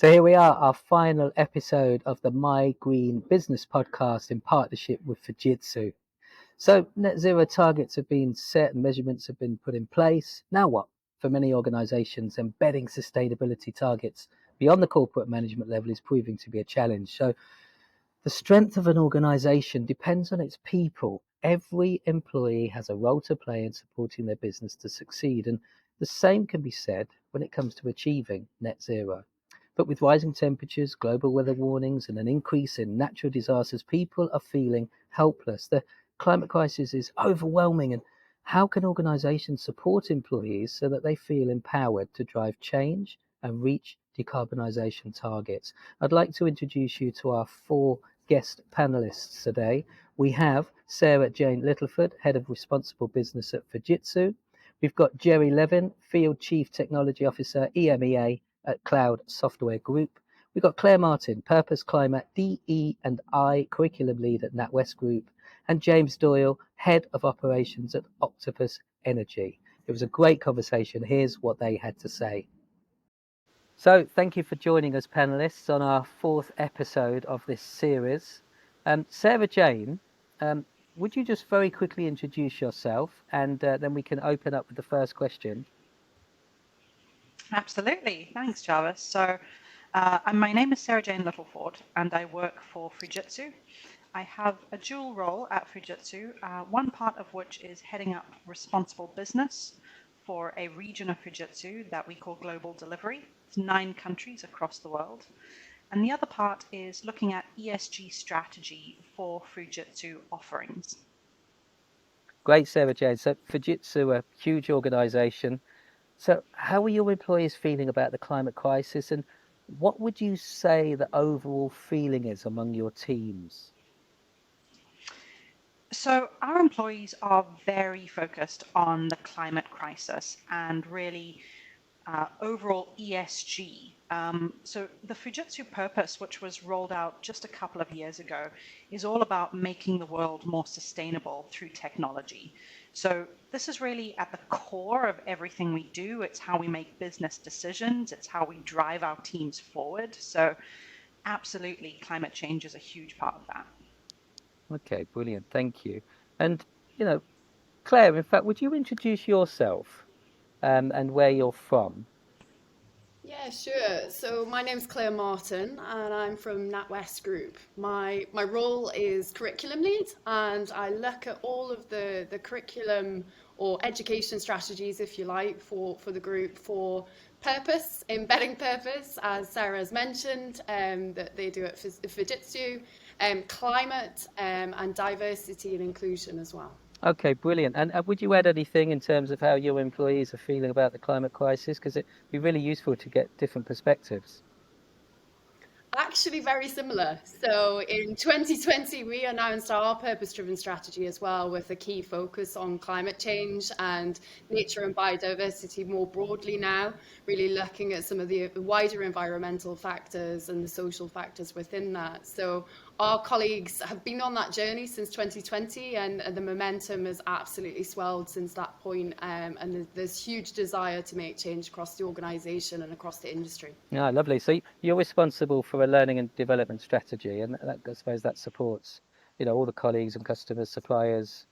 So here we are, our final episode of the My Green Business podcast in partnership with Fujitsu. So net zero targets have been set and measurements have been put in place. Now what? For many organisations, embedding sustainability targets beyond the corporate management level is proving to be a challenge. So the strength of an organisation depends on its people. Every employee has a role to play in supporting their business to succeed, and the same can be said when it comes to achieving net zero. But with rising temperatures, global weather warnings, and an increase in natural disasters, people are feeling helpless. The climate crisis is overwhelming, and how can organisations support employees so that they feel empowered to drive change and reach decarbonisation targets? I'd like to introduce you to our four guest panelists today. We have Sarah Jane-Littleford, Head of Responsible Business at Fujitsu. We've got Gerard Lavin, Field Chief Technology Officer, EMEA at Cloud Software Group. We've got Clare Martin, Purpose, Climate, DE&I Curriculum Lead at NatWest Group, and James Doyle, Head of Operations at Octopus Energy. It was a great conversation. Here's what they had to say. So thank you for joining us, panelists, on our fourth episode of this series. Sarah Jane, would you just very quickly introduce yourself, and then we can open up with the first question. Absolutely. Thanks, Jarvis. So my name is Sarah Jane-Littleford, and I work for Fujitsu. I have a dual role at Fujitsu, one part of which is heading up responsible business for a region of Fujitsu that we call Global Delivery. It's 9 countries across the world. And the other part is looking at ESG strategy for Fujitsu offerings. Great, Sarah Jane. So Fujitsu, a huge organisation. So how are your employees feeling about the climate crisis, and what would you say the overall feeling is among your teams? So our employees are very focused on the climate crisis and really overall ESG. So the Fujitsu purpose, which was rolled out just a couple of years ago, is all about making the world more sustainable through technology. So this is really at the core of everything we do. It's how we make business decisions. It's how we drive our teams forward. So absolutely, climate change is a huge part of that. Okay, brilliant. Thank you. And, Claire, in fact, would you introduce yourself and where you're from? Yeah, sure. So my name's Clare Martin and I'm from NatWest Group. My role is curriculum lead and I look at all of the curriculum or education strategies, if you like, for the group for purpose, embedding purpose, as Sarah has mentioned, that they do at Fujitsu, climate and diversity and inclusion as well. Okay, brilliant. And would you add anything in terms of how your employees are feeling about the climate crisis? Because it'd be really useful to get different perspectives. Actually, very similar. So in 2020, we announced our purpose-driven strategy as well, with a key focus on climate change and nature and biodiversity more broadly now, really looking at some of the wider environmental factors and the social factors within that. So our colleagues have been on that journey since 2020 and the momentum has absolutely swelled since that point. And there's huge desire to make change across the organisation and across the industry. Yeah, lovely. So you're responsible for a learning and development strategy, and I suppose that supports, all the colleagues and customers, suppliers,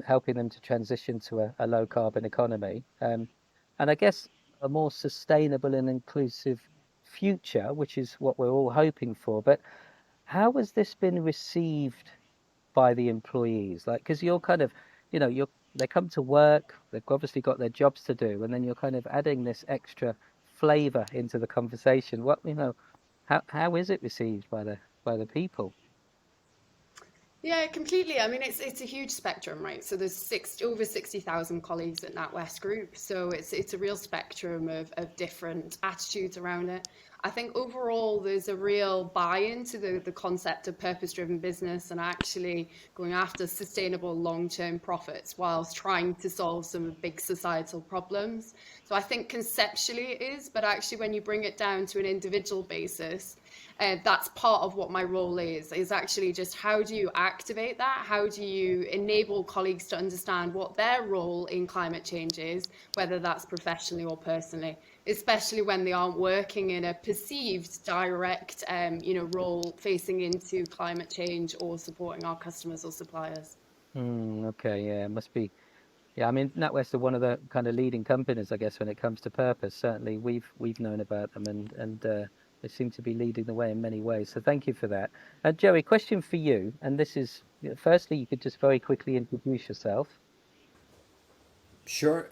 helping them to transition to a low carbon economy, and I guess a more sustainable and inclusive future, which is what we're all hoping for. But how has this been received by the employees? Like, because you're kind of, they come to work, they've obviously got their jobs to do, and then you're kind of adding this extra flavor into the conversation. How is it received by the people? Yeah, completely. I mean, it's a huge spectrum, right? So there's over 60,000 colleagues at NatWest Group. So it's a real spectrum of different attitudes around it. I think overall there's a real buy-in to the concept of purpose-driven business and actually going after sustainable long-term profits whilst trying to solve some big societal problems. So I think conceptually it is, but actually when you bring it down to an individual basis, that's part of what my role is actually just how do you activate that? How do you enable colleagues to understand what their role in climate change is, whether that's professionally or personally? especially when they aren't working in a perceived direct, role facing into climate change or supporting our customers or suppliers. Okay, yeah, it must be. Yeah, I mean, NatWest are one of the kind of leading companies, I guess, when it comes to purpose. Certainly, we've known about them, and they seem to be leading the way in many ways. So thank you for that. Joey, question for you, and this is, firstly, you could just very quickly introduce yourself. Sure.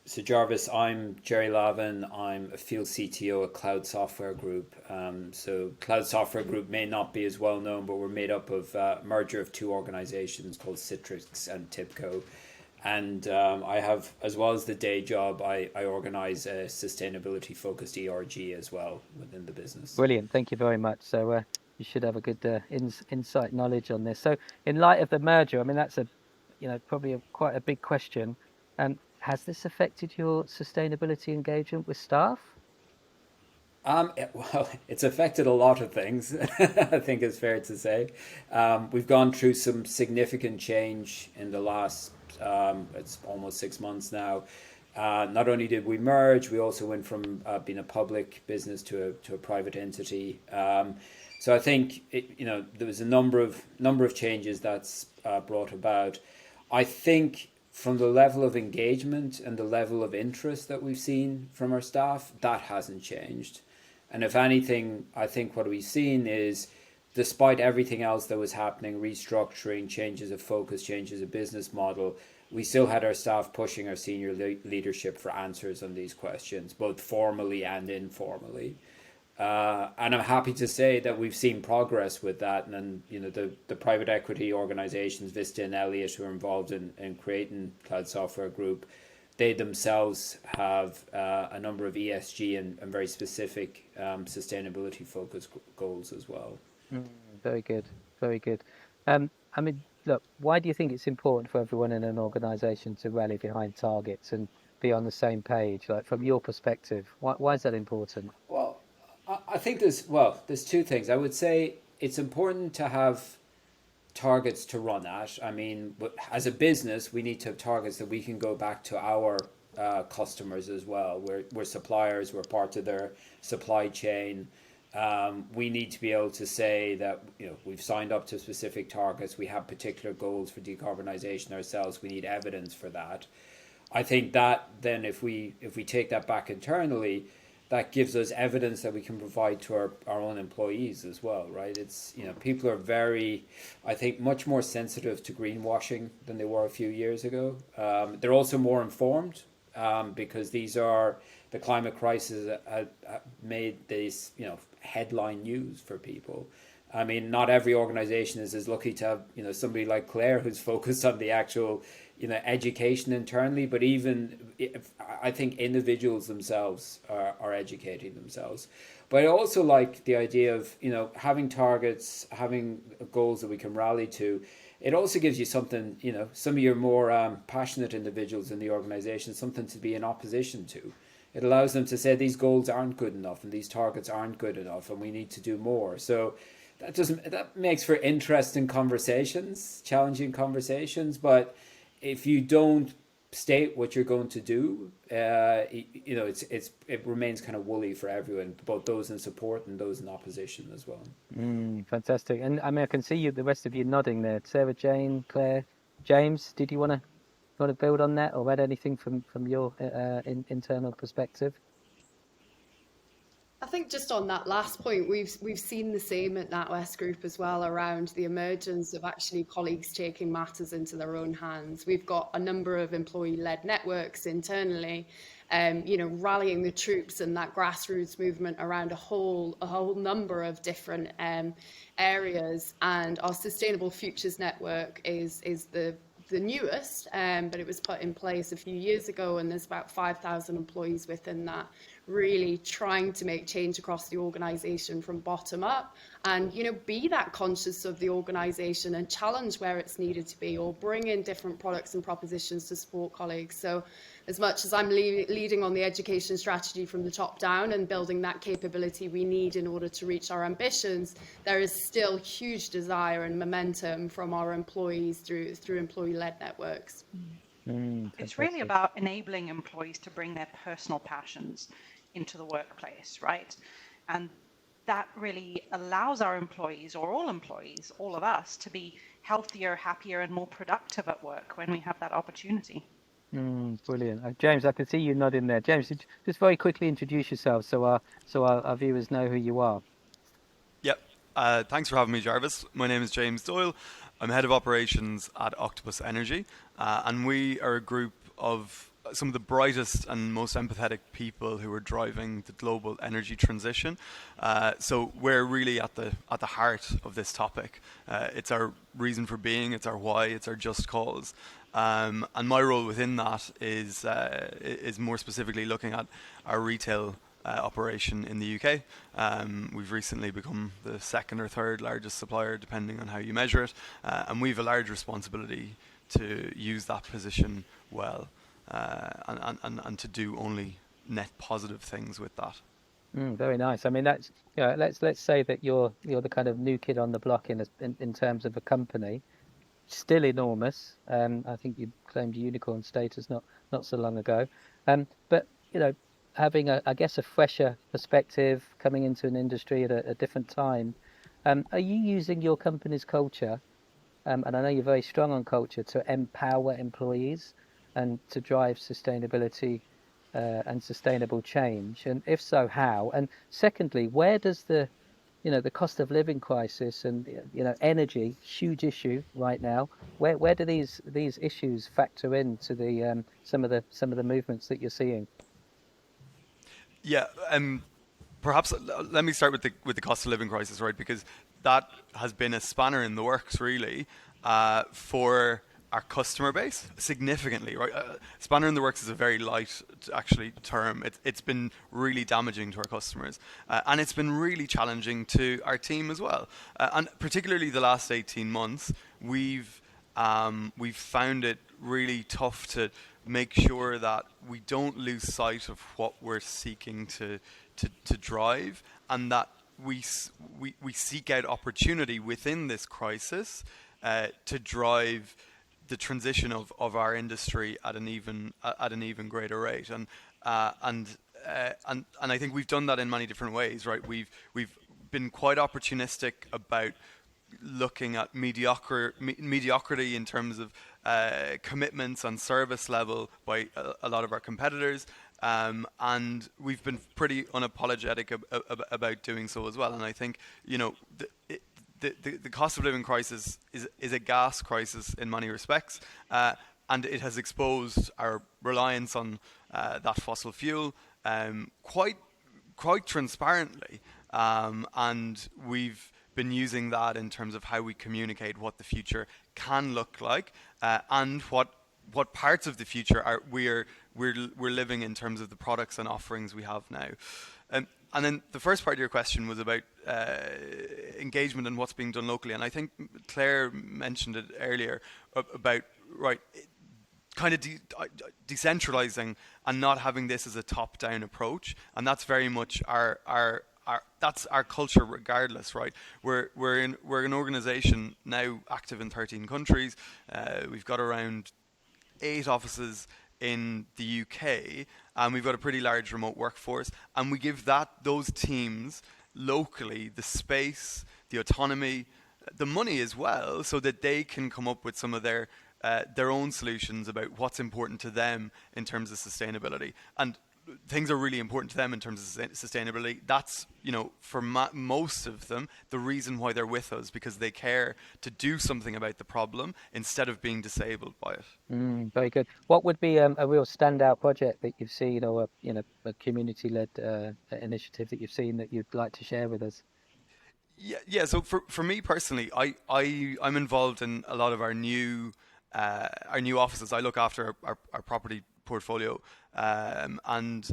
So Jarvis, I'm Gerard Lavin. I'm a field CTO at Cloud Software Group. So Cloud Software Group may not be as well known, but we're made up of a merger of two organizations called Citrix and Tipco. And I have, as well as the day job, I organize a sustainability focused ERG as well within the business. Brilliant. Thank you very much. So you should have a good insight knowledge on this. So in light of the merger, I mean, that's probably quite a big question. Has this affected your sustainability engagement with staff? Well, it's affected a lot of things, I think it's fair to say. We've gone through some significant change in the last, it's almost 6 months now. Not only did we merge, we also went from being a public business to a private entity. So I think there was a number of changes that's brought about. I think from the level of engagement and the level of interest that we've seen from our staff, that hasn't changed. And if anything, I think what we've seen is, despite everything else that was happening, restructuring, changes of focus, changes of business model, we still had our staff pushing our senior leadership for answers on these questions, both formally and informally. And I'm happy to say that we've seen progress with that. And the private equity organizations, Vista and Elliott, who are involved in creating Cloud Software Group, they themselves have a number of ESG and very specific sustainability focused goals as well. Very good, very good. I mean, look, why do you think it's important for everyone in an organization to rally behind targets and be on the same page? Like, from your perspective, why is that important? Well, I think there's two things. I would say it's important to have targets to run at. I mean, as a business, we need to have targets that we can go back to our customers as well. We're suppliers, we're part of their supply chain. We need to be able to say that we've signed up to specific targets. We have particular goals for decarbonisation ourselves. We need evidence for that. I think that then if we take that back internally, that gives us evidence that we can provide to our own employees as well, right? It's, people are very, I think, much more sensitive to greenwashing than they were a few years ago. They're also more informed because the climate crisis had made this, headline news for people. I mean, not every organization is as lucky to have, somebody like Clare who's focused on the actual, education internally, but even I think individuals themselves are educating themselves. But I also like the idea of, having targets, having goals that we can rally to. It also gives you something, some of your more passionate individuals in the organization, something to be in opposition to. It allows them to say these goals aren't good enough and these targets aren't good enough and we need to do more. So that makes for interesting conversations, challenging conversations. But if you don't state what you're going to do, it remains kind of woolly for everyone, both those in support and those in opposition as well. Fantastic. And I mean, I can see the rest of you nodding there. Sarah, Jane, Claire, James, did you want to build on that or add anything from your internal perspective? I think just on that last point, we've seen the same at NatWest Group as well, around the emergence of actually colleagues taking matters into their own hands. We've got a number of employee-led networks internally, rallying the troops and that grassroots movement around a whole number of different areas. And our Sustainable Futures Network is the newest, but it was put in place a few years ago, and there's about 5,000 employees within that, really trying to make change across the organization from bottom up, and be that conscious of the organization and challenge where it's needed to be, or bring in different products and propositions to support colleagues. So as much as I'm leading on the education strategy from the top down and building that capability we need in order to reach our ambitions, there is still huge desire and momentum from our employees through employee-led networks. It's really Fantastic. about enabling employees to bring their personal passions into the workplace, right? And that really allows our employees, or all employees, all of us, to be healthier, happier, and more productive at work when we have that opportunity. Brilliant. James, I can see you nodding there. James, just very quickly introduce yourself so our viewers know who you are. Yep. Thanks for having me, Jarvis. My name is James Doyle. I'm head of operations at Octopus Energy, and we are a group of some of the brightest and most empathetic people who are driving the global energy transition. So we're really at the heart of this topic. It's our reason for being. It's our why. It's our just cause. And my role within that is more specifically looking at our retail operation in the UK. We've recently become the second or third largest supplier, depending on how you measure it, and we've a large responsibility to use that position well, and to do only net positive things with that. Very nice. I mean, that's let's say that you're the kind of new kid on the block in terms of a company, still enormous. I think you claimed unicorn status not so long ago. But having I guess a fresher perspective coming into an industry at a different time. Are you using your company's culture? And I know you're very strong on culture to empower employees and to drive sustainability and sustainable change. And if so, how? And secondly, where does the cost of living crisis and energy, huge issue right now, where do these issues factor into the some of the movements that you're seeing? Yeah, perhaps let me start with the cost of living crisis, right? Because that has been a spanner in the works, really, for our customer base significantly, right? Spanner in the works is a very light, actually, term. It's been really damaging to our customers, and it's been really challenging to our team as well. And particularly the last 18 months, we've found it really tough to make sure that we don't lose sight of what we're seeking to drive, and that we seek out opportunity within this crisis to drive the transition of our industry at an even greater rate. And I think we've done that in many different ways, right? We've been quite opportunistic about looking at mediocrity in terms of commitments and service level by a lot of our competitors, and we've been pretty unapologetic about doing so as well. And I think the cost of living crisis is a gas crisis in many respects, and it has exposed our reliance on that fossil fuel quite transparently, and we've been using that in terms of how we communicate what the future can look like, and what parts of the future we're living in terms of the products and offerings we have now. And then the first part of your question was about engagement and what's being done locally, and I think Claire mentioned it earlier about kind of decentralizing and not having this as a top-down approach, and that's very much that's our culture regardless, right? We're an organization now active in 13 countries. We've got around 8 offices in the UK, and we've got a pretty large remote workforce, and we give those teams locally the space, the autonomy, the money as well, so that they can come up with some of their own solutions about what's important to them in terms of sustainability. And things are really important to them in terms of sustainability. That's, for most of them, the reason why they're with us, because they care to do something about the problem instead of being disabled by it. Very good. What would be a real standout project that you've seen, or a community-led initiative that you've seen that you'd like to share with us? Yeah. So for me personally, I'm involved in a lot of our new offices. I look after our property portfolio, and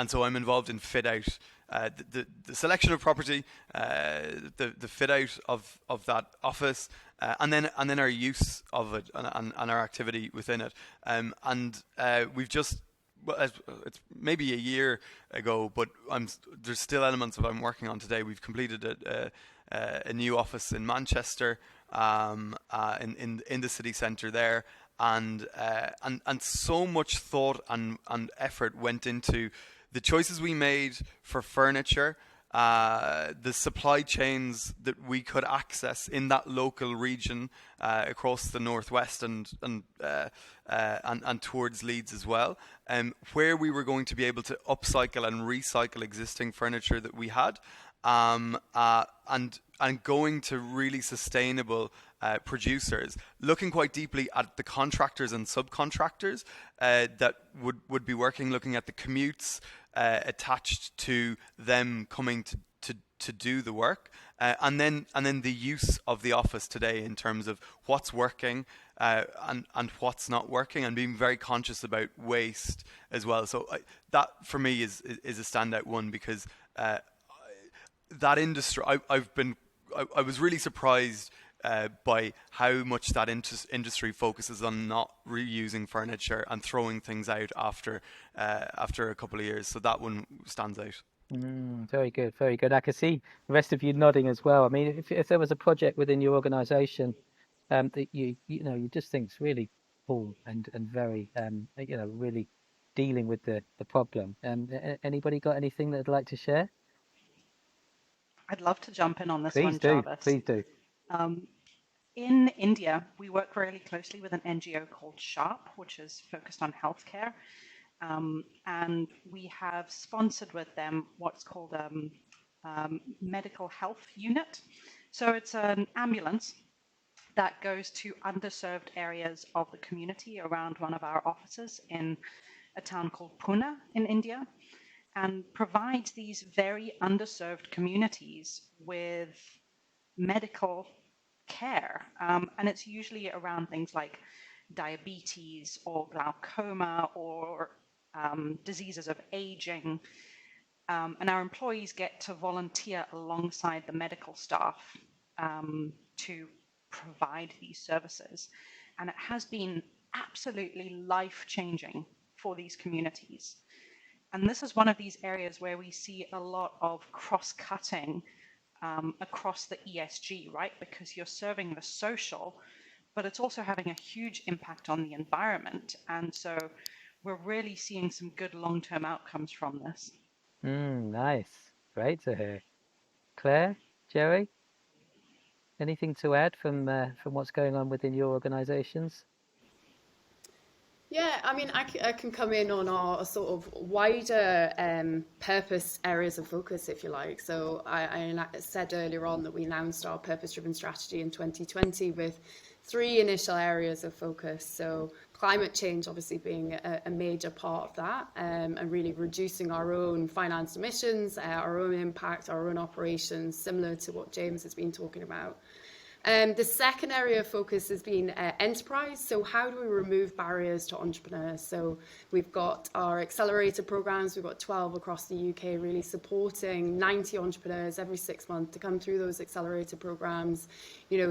so I'm involved in fit out, the selection of property, the fit out of that office, and then our use of it and our activity within it, and we've just. Well, it's maybe a year ago, but there's still elements of I'm working on today. We've completed a new office in Manchester, in the city centre there, and so much thought and effort went into the choices we made for furniture, the supply chains that we could access in that local region across the northwest and towards Leeds as well, where we were going to be able to upcycle and recycle existing furniture that we had, and going to really sustainable producers, looking quite deeply at the contractors and subcontractors that would be working, looking at the commutes attached to them coming to do the work, and then the use of the office today in terms of what's working and what's not working, and being very conscious about waste as well. So that for me is a standout one, because that industry, I was really surprised by how much that industry focuses on not reusing furniture and throwing things out after a couple of years. So that one stands out. Very good, very good. I can see the rest of you nodding as well. I mean, if there was a project within your organisation that you just think's really cool and very really dealing with the problem. Anybody got anything that they'd like to share? I'd love to jump in on this Please one, do, Jarvis. please do. In India, we work really closely with an NGO called SHARP, which is focused on healthcare. And we have sponsored with them what's called a medical health unit. So it's an ambulance that goes to underserved areas of the community around one of our offices in a town called Pune in India, and provides these very underserved communities with medical care. And it's usually around things like diabetes or glaucoma or diseases of aging. And our employees get to volunteer alongside the medical staff to provide these services. And it has been absolutely life-changing for these communities. And this is one of these areas where we see a lot of cross-cutting across the ESG, right? Because you're serving the social, but it's also having a huge impact on the environment. And so we're really seeing some good long-term outcomes from this. Nice. Great to hear. Claire, Jerry, anything to add from what's going on within your organisations? Yeah, I mean, I can come in on our sort of wider purpose areas of focus, if you like. So I said earlier on that we announced our purpose-driven strategy in 2020 with 3 initial areas of focus. So climate change obviously being a major part of that, and really reducing our own financed emissions, our own impact, our own operations, similar to what James has been talking about. The second area of focus has been enterprise. So how do we remove barriers to entrepreneurs? So we've got our accelerator programs. We've got 12 across the UK, really supporting 90 entrepreneurs every 6 months to come through those accelerator programs,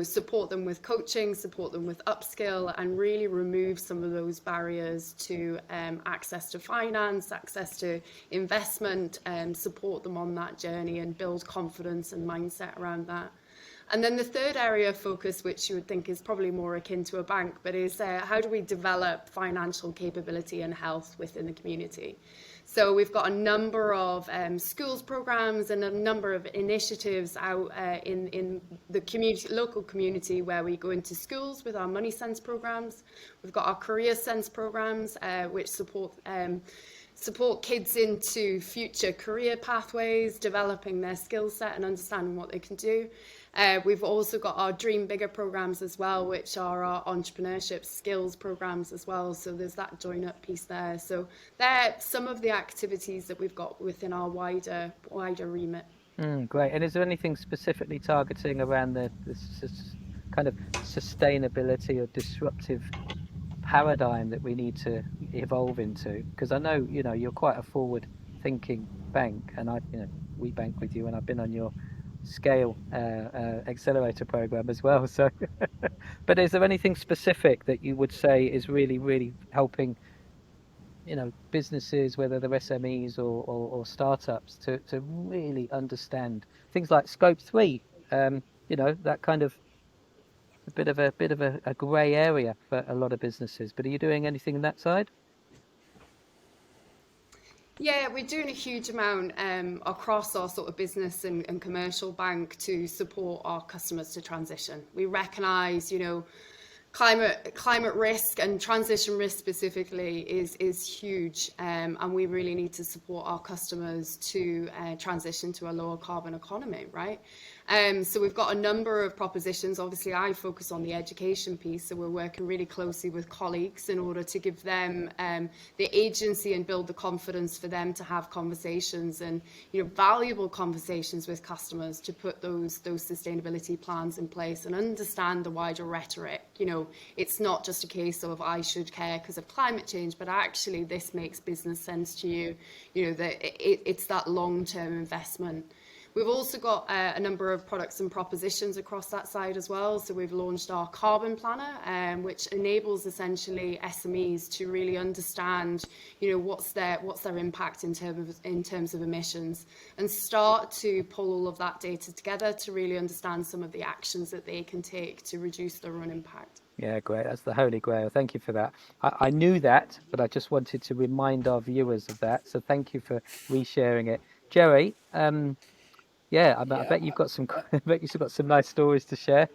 support them with coaching, support them with upskill, and really remove some of those barriers to access to finance, access to investment, support them on that journey and build confidence and mindset around that. And then the third area of focus, which you would think is probably more akin to a bank, but is how do we develop financial capability and health within the community? So we've got a number of schools programs and a number of initiatives out in the community, local community, where we go into schools with our Money Sense programs. We've got our Career Sense programs, which support kids into future career pathways, developing their skill set and understanding what they can do. We've also got our Dream Bigger programs as well, which are our entrepreneurship skills programs as well. So there's that join up piece there. So they're some of the activities that we've got within our wider remit. Great. And is there anything specifically targeting around this kind of sustainability or disruptive paradigm that we need to evolve into? Because I know you're quite a forward thinking bank, and we bank with you, and I've been on your scale accelerator program as well. So but is there anything specific that you would say is really helping businesses, whether they're SMEs or startups, to really understand things like scope 3, that kind of a grey area for a lot of businesses. But are you doing anything on that side? Yeah, we're doing a huge amount across our sort of business and commercial bank to support our customers to transition. We recognise, you know, climate risk and transition risk specifically is huge, and we really need to support our customers to transition to a lower carbon economy, right? So we've got a number of propositions. Obviously, I focus on the education piece, so we're working really closely with colleagues in order to give them the agency and build the confidence for them to have conversations and, you know, valuable conversations with customers to put those sustainability plans in place and understand the wider rhetoric. You know, it's not just a case of I should care because of climate change, but actually this makes business sense to you. You know, that it's that long-term investment. We've also got a number of products and propositions across that side as well. So we've launched our carbon planner, which enables essentially SMEs to really understand, you know, what's their impact in terms of emissions, and start to pull all of that data together to really understand some of the actions that they can take to reduce their own impact. Yeah, great. That's the holy grail. Thank you for that. I knew that, but I just wanted to remind our viewers of that. So thank you for resharing it, Jerry. Yeah, I Yeah. bet you've got some. I bet you've got some nice stories to share.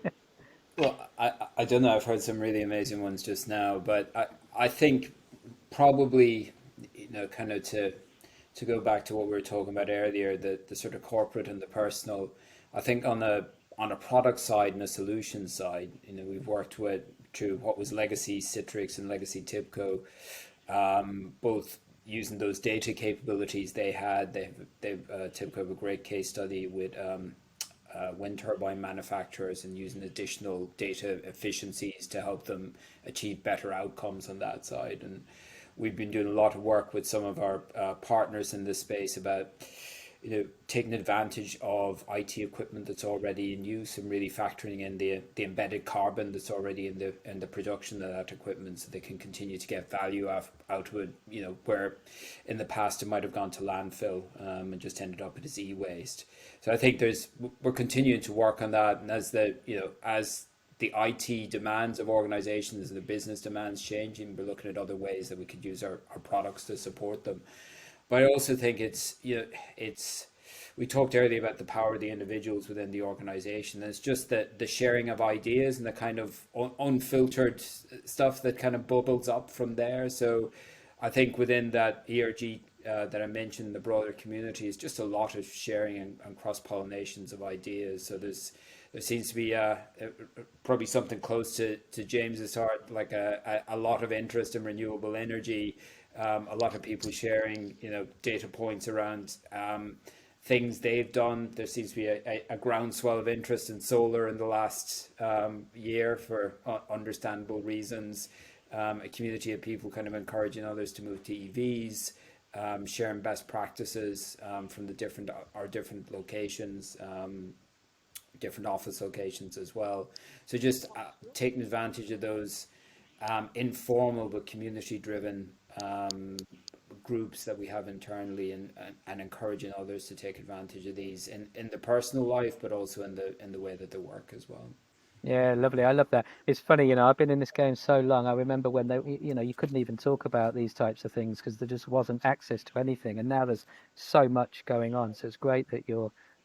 Well, I don't know. I've heard some really amazing ones just now, but I think probably, you know, kind of to go back to what we were talking about earlier, the sort of corporate and the personal. I think on a product side and a solution side, you know, we've worked with through what was legacy Citrix and legacy Tipco, both using those data capabilities they had. They've Tipco have a great case study with wind turbine manufacturers and using additional data efficiencies to help them achieve better outcomes on that side. And we've been doing a lot of work with some of our partners in this space about, you know, taking advantage of IT equipment that's already in use and really factoring in the embedded carbon that's already in the production of that equipment, so they can continue to get value out of it. You know, where in the past it might have gone to landfill and just ended up as e-waste. So I think we're continuing to work on that, and as the IT demands of organizations and the business demands changing, we're looking at other ways that we could use our products to support them. But I also think we talked earlier about the power of the individuals within the organization. And it's just the sharing of ideas and the kind of unfiltered stuff that kind of bubbles up from there. So I think within that ERG that I mentioned, the broader community, is just a lot of sharing and cross-pollinations of ideas. So there seems to be probably something close to James's heart, like a lot of interest in renewable energy. A lot of people sharing, you know, data points around things they've done. There seems to be a groundswell of interest in solar in the last year for understandable reasons. A community of people kind of encouraging others to move to EVs, sharing best practices from our different locations, different office locations as well. So just taking advantage of those informal but community-driven groups that we have internally, and encouraging others to take advantage of these in the personal life, but also in the way that they work as well. Yeah, lovely. I love that. It's funny, you know, I've been in this game so long. I remember when you know, you couldn't even talk about these types of things because there just wasn't access to anything. And now there's so much going on. So it's great that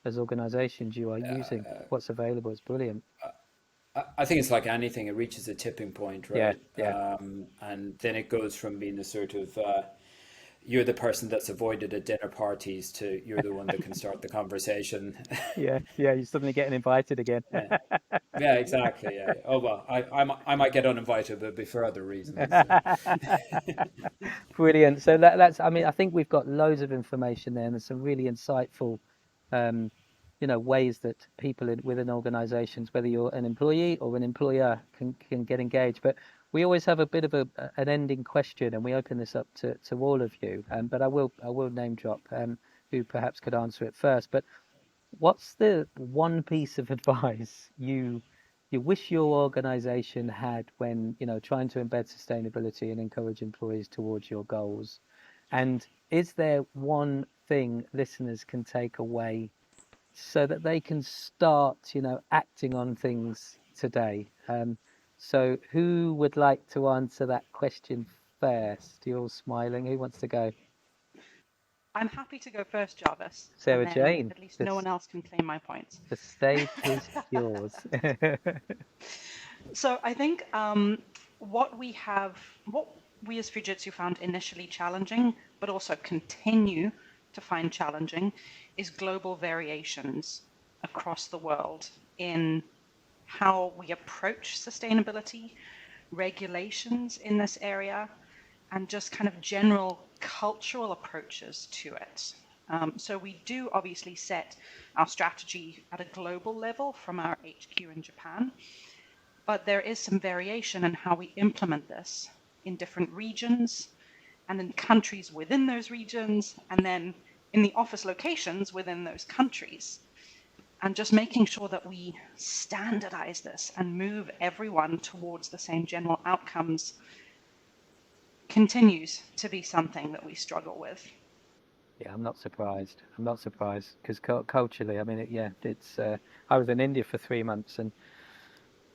as organizations, you are using what's available. It's brilliant. I think it's like anything; it reaches a tipping point, Yeah, right? yeah. And then it goes from being a sort of you're the person that's avoided at dinner parties to you're the one that can start the conversation. Yeah, yeah. You're suddenly getting invited again. Yeah. Yeah, exactly. Yeah. Oh well, I might get uninvited, but it'll be for other reasons. So. Brilliant. So that's, I mean, I think we've got loads of information there, and there's some really insightful, um, you know, ways that people within organizations, whether you're an employee or an employer, can get engaged. But we always have a bit of an ending question, and we open this up to all of you. But I will name drop who perhaps could answer it first. But what's the one piece of advice you wish your organization had when, you know, trying to embed sustainability and encourage employees towards your goals? And is there one thing listeners can take away so that they can start, you know, acting on things today. So who would like to answer that question first? You're all smiling. Who wants to go? I'm happy to go first, Jarvis, and Sarah then Jane, at least no one else can claim my points. the stage is yours. So I think what we as Fujitsu found initially challenging, but also continue to find challenging, is global variations across the world in how we approach sustainability, regulations in this area, and just kind of general cultural approaches to it. So we do obviously set our strategy at a global level from our HQ in Japan, but there is some variation in how we implement this in different regions and in countries within those regions, and then in the office locations within those countries. And just making sure that we standardize this and move everyone towards the same general outcomes continues to be something that we struggle with. Yeah, I'm not surprised. I'm not surprised because culturally, I mean, it's. I was in India for 3 months, and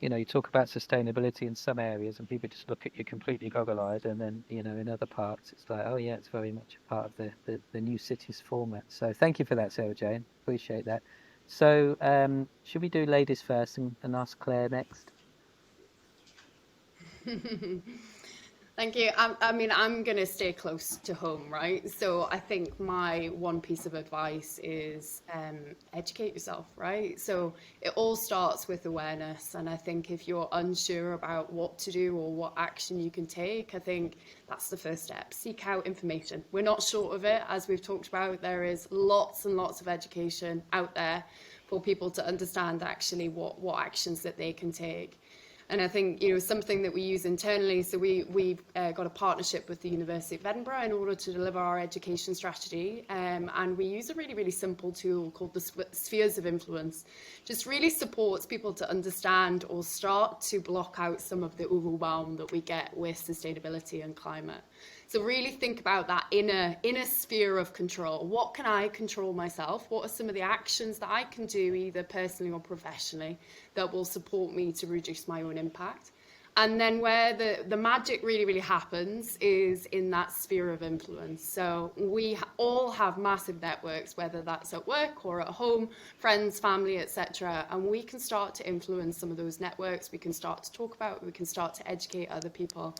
you talk about sustainability in some areas, and people just look at you completely goggle-eyed, and then in other parts, it's like, oh yeah, it's very much a part of the new cities format. So thank you for that, Sarah Jane. Appreciate that. So should we do ladies first and ask Claire next? Thank you. I mean, I'm going to stay close to home, right? So I think my one piece of advice is educate yourself, right? So it all starts with awareness. And I think if you're unsure about what to do or what action you can take, I think that's the first step. Seek out information. We're not short of it. As we've talked about, there is lots and lots of education out there for people to understand actually what actions that they can take. And I think, something that we use internally, so we've got a partnership with the University of Edinburgh in order to deliver our education strategy. And we use a really, really simple tool called the Spheres of Influence. Just really supports people to understand or start to block out some of the overwhelm that we get with sustainability and climate. So really think about that inner sphere of control. What can I control myself? What are some of the actions that I can do either personally or professionally that will support me to reduce my own impact? And then where the magic really, really happens is in that sphere of influence. So we all have massive networks, whether that's at work or at home, friends, family, etc. And we can start to influence some of those networks. We can start to talk about, we can start to educate other people.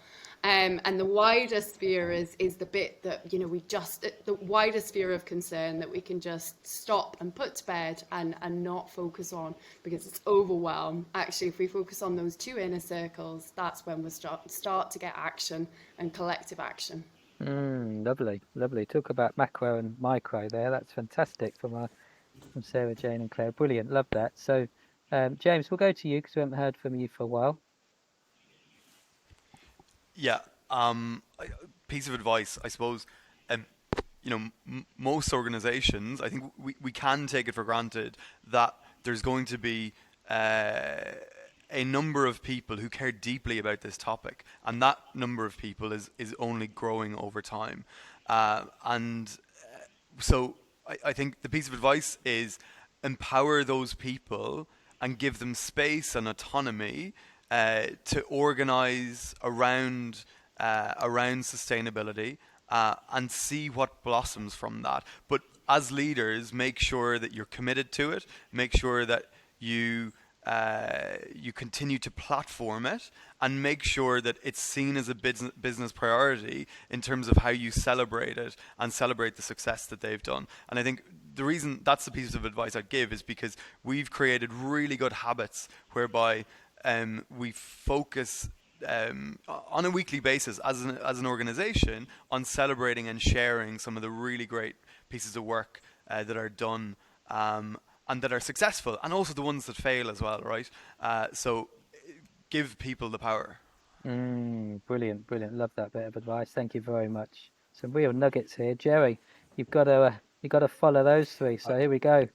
And the wider sphere is the bit that, the wider sphere of concern that we can just stop and put to bed and not focus on because it's overwhelmed. Actually, if we focus on those two inner circles, that's when we start to get action and collective action. Lovely. Talk about macro and micro there. That's fantastic from Sarah Jane and Claire. Brilliant. Love that. So, James, we'll go to you because we haven't heard from you for a while. Yeah. Piece of advice, I suppose. Most organizations, I think we can take it for granted that there's going to be a number of people who care deeply about this topic, and that number of people is only growing over time. So I think the piece of advice is empower those people and give them space and autonomy to organize around sustainability and see what blossoms from that. But as leaders, make sure that you're committed to it. Make sure that you continue to platform it, and make sure that it's seen as a business priority in terms of how you celebrate it and celebrate the success that they've done. And I think the reason that's the piece of advice I'd give is because we've created really good habits whereby we focus on a weekly basis as an organization on celebrating and sharing some of the really great pieces of work that are done and that are successful, and also the ones that fail as well, right? So give people the power. Brilliant. Love that bit of advice. Thank you very much. Some real nuggets here, Jerry. You've got to follow those three. So here we go.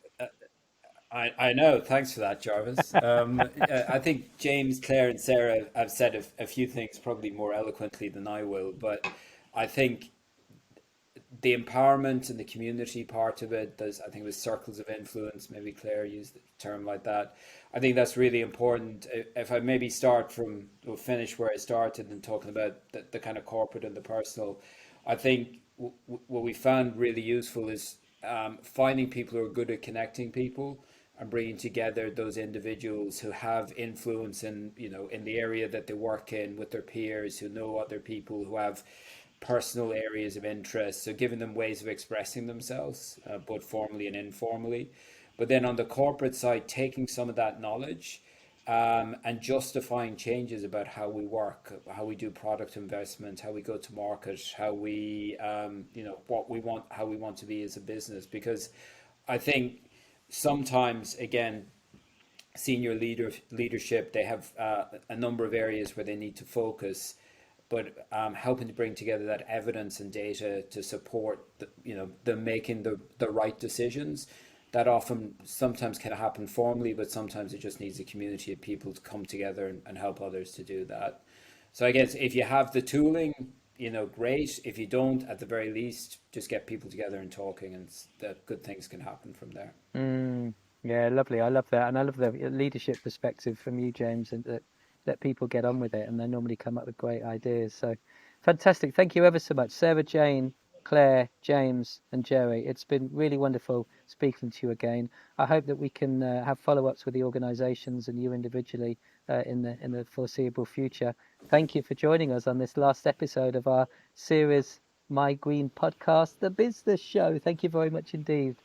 I know. Thanks for that, Jarvis. I think James, Claire, and Sarah have said a few things probably more eloquently than I will, but I think the empowerment and the community part of it. There's, I think, with circles of influence. Maybe Claire used the term like that. I think that's really important. If I maybe start from, or finish where I started and talking about the kind of corporate and the personal, I think what we found really useful is finding people who are good at connecting people and bringing together those individuals who have influence in, you know, in the area that they work in, with their peers, who know other people, who have personal areas of interest. So giving them ways of expressing themselves, both formally and informally. But then on the corporate side, taking some of that knowledge and justifying changes about how we work, how we do product investment, how we go to market, how we, you know, what we want, how we want to be as a business. Because I think sometimes, again, leadership, they have a number of areas where they need to focus, but helping to bring together that evidence and data to support you know, them making the right decisions. That often sometimes can happen formally, but sometimes it just needs a community of people to come together and help others to do that. So I guess if you have the tooling, you know, great. If you don't, at the very least, just get people together and talking, and that good things can happen from there. Yeah, lovely. I love that, and I love the leadership perspective from you, James, and that let people get on with it, and they normally come up with great ideas. So fantastic. Thank you ever so much, Sarah, Jane, Claire, James, and Jerry. It's been really wonderful speaking to you again. I hope that we can have follow-ups with the organisations and you individually in the foreseeable future. Thank you for joining us on this last episode of our series, My Green Podcast, the business show. Thank you very much indeed.